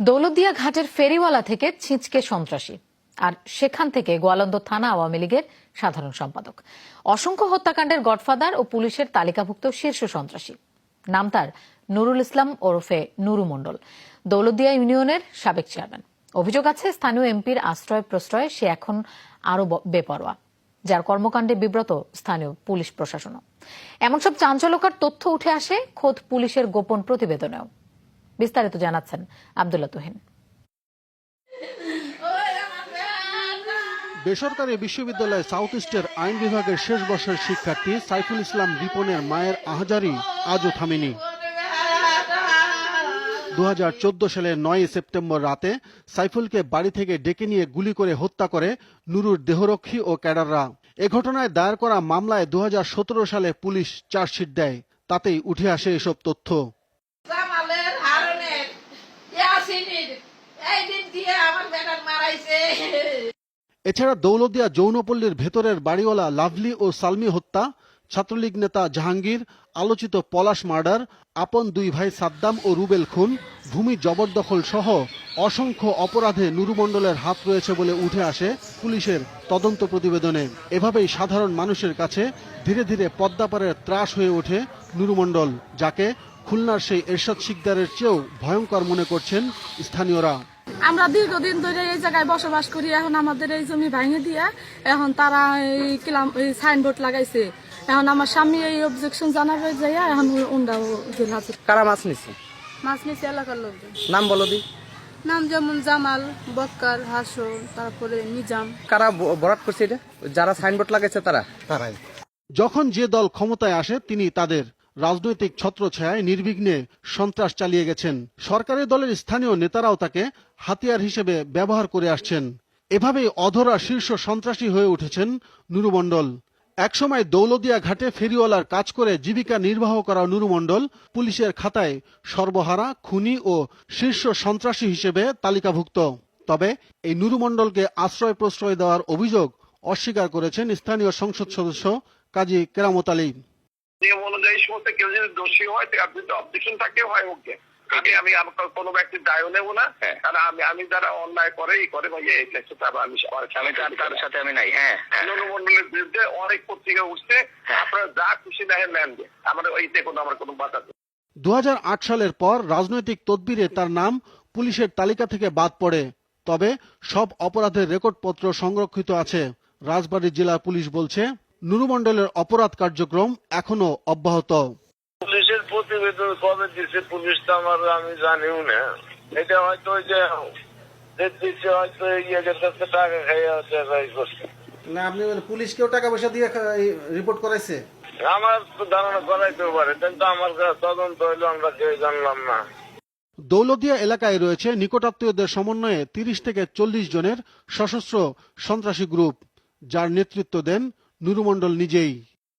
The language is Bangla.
দৌলতদিয়া ঘাটের ফেরিওয়ালা থেকে ছিঁচকে সন্ত্রাসী, আর সেখান থেকে গোয়ালন্দ থানা আওয়ামী লীগের সাধারণ সম্পাদক। অসংখ্য হত্যাকাণ্ডের গডফাদার ও পুলিশের তালিকাভুক্ত শীর্ষ সন্ত্রাসী। নাম তার নুরুল ইসলাম ওরফে নুরু মণ্ডল, দৌলতদিয়া ইউনিয়নের সাবেক চেয়ারম্যান। অভিযোগ আছে স্থানীয় এমপির আশ্রয় প্রশ্রয়ে সে এখন আরো বেপরোয়া, যার কর্মকাণ্ডে বিব্রত স্থানীয় পুলিশ প্রশাসনও। এমন সব চাঞ্চল্যকর তথ্য উঠে আসে খোদ পুলিশের গোপন প্রতিবেদনেও। বিস্তারিত জানাচ্ছেন আব্দুল্লাহ তুহিন। বেসরকারি বিশ্ববিদ্যালয় সাউথ ইস্টের আইন বিভাগের শেষ বর্ষের শিক্ষার্থী সাইফুল ইসলাম রিপনের মায়ের আহাজারি আজও থামেনি। 2014 সালের 9 সেপ্টেম্বর রাতে সাইফুলকে বাড়ি থেকে ডেকে নিয়ে গুলি করে হত্যা করে নুরুর দেহরক্ষী ও ক্যাডাররা। এ ঘটনায় দায়ের করা মামলায় 2017 সালে পুলিশ চার্জশিট দেয়। তাতেই উঠে আসে এসব তথ্য। এছাড়া দৌলতদিয়া যৌনপল্লীর ভেতরের বাড়িওয়ালা লাভলি ও সালমি হত্যা, ছাত্রলীগ নেতা জাহাঙ্গীর, আলোচিত পলাশ মার্ডার, আপন দুই ভাই সাদ্দাম ও রুবেল খুন, ভূমি জবরদখল সহ অসংখ্য অপরাধে নুরু মণ্ডলের হাত রয়েছে বলে উঠে আসে পুলিশের তদন্ত প্রতিবেদনে। এভাবেই সাধারণ মানুষের কাছে ধীরে ধীরে পদ্মাপাড়ের ত্রাস হয়ে ওঠে নুরু মণ্ডল, যাকে খুলনার সেই এরশাদ শিকদারের চেয়েও ভয়ঙ্কর মনে করছেন স্থানীয়রা। আমরা দীর্ঘদিন ধরে এই জায়গায় বসবাস করি, এখন আমাদের এই জমি ভাঙে দিয়ে এখন তারা এই সাইনবোর্ড লাগাইছে। এখন আমার স্বামী এই অবজেকশন জানাবে যাইয়া এখন ওনরাও জেল হাজির। কারা মাছ নিছে? মাছ নিচে এলাকার লোকজন। নাম বলো দি। নাম যেমন জামাল, বক্কার, হাসন, তারপরে নিজাম। কারা বরাত করছে এটা? যারা সাইনবোর্ড লাগাইছে তারাই। যখন যে দল ক্ষমতায় আসে তিনি তাদের রাজনৈতিক ছত্রছায়ায় নির্বিঘ্নে সন্ত্রাস চালিয়ে গেছেন। সরকারি দলের স্থানীয় নেতারাও তাকে হাতিয়ার হিসেবে ব্যবহার করে আসছেন। এভাবেই অধরা শীর্ষ সন্ত্রাসী হয়ে উঠেছেন নুরু মণ্ডল। একসময় দৌলতদিয়া ঘাটে ফেরিওয়ালার কাজ করে জীবিকা নির্বাহ করা নুরু মণ্ডল পুলিশের খাতায় সর্বহারা, খুনি ও শীর্ষ সন্ত্রাসী হিসেবে তালিকাভুক্ত। তবে এই নুরু মণ্ডলকে আশ্রয় প্রশ্রয় দেওয়ার অভিযোগ অস্বীকার করেছেন স্থানীয় সংসদ সদস্য কাজী কেরামত আলী। নিয়ম অনুযায়ী সমস্ত কেউ যদি দোষী হয় আপনি তো অবজেকশন থাকে হয় ওকে, আমি কোনো ব্যক্তির দায়ও নেব না। কারণ আমি যারা অন্যায় করে আমি সাথে আমি নাই। নুরু মণ্ডলের বিরুদ্ধে অনেক পত্রিকা উঠছে, আপনারা যা খুশি দেখেন নেন, আমার ওইতে আমার কোনো বাধা নেই। 2008 সালের পর রাজনৈতিক তদবিরে তার নাম পুলিশের তালিকা থেকে বাদ পড়ে। তবে সব অপরাধের রেকর্ডপত্র সংরক্ষিত আছে। রাজবাড়ী জেলা পুলিশ বলছে নুরু মণ্ডলের অপরাধ কার্যক্রম এখনো অব্যাহত। পুলিশের প্রতিবেদন কবে দিচ্ছে পুলিশ তো আমি জানিও না। এটা হয়তো ওই যে দিচ্ছে হয়তো ইয়েদের কাছে টাকা খাইয়া করছে না। আপনি পুলিশকেও টাকা পয়সা দিয়ে রিপোর্ট করাইছে? আমার তো ধারণা করাইতেও পারে, কিন্তু আমার কাছে তদন্ত হইলো আমরা কেউ জানলাম না। দৌলতদিয়া এলাকায় রয়েছে নিকটাত্মীয়দের সমন্বয়ে 30 থেকে 40 জনের সশস্ত্র সন্ত্রাসী গ্রুপ, যার নেতৃত্ব দেন নুরু মণ্ডল নিজেই।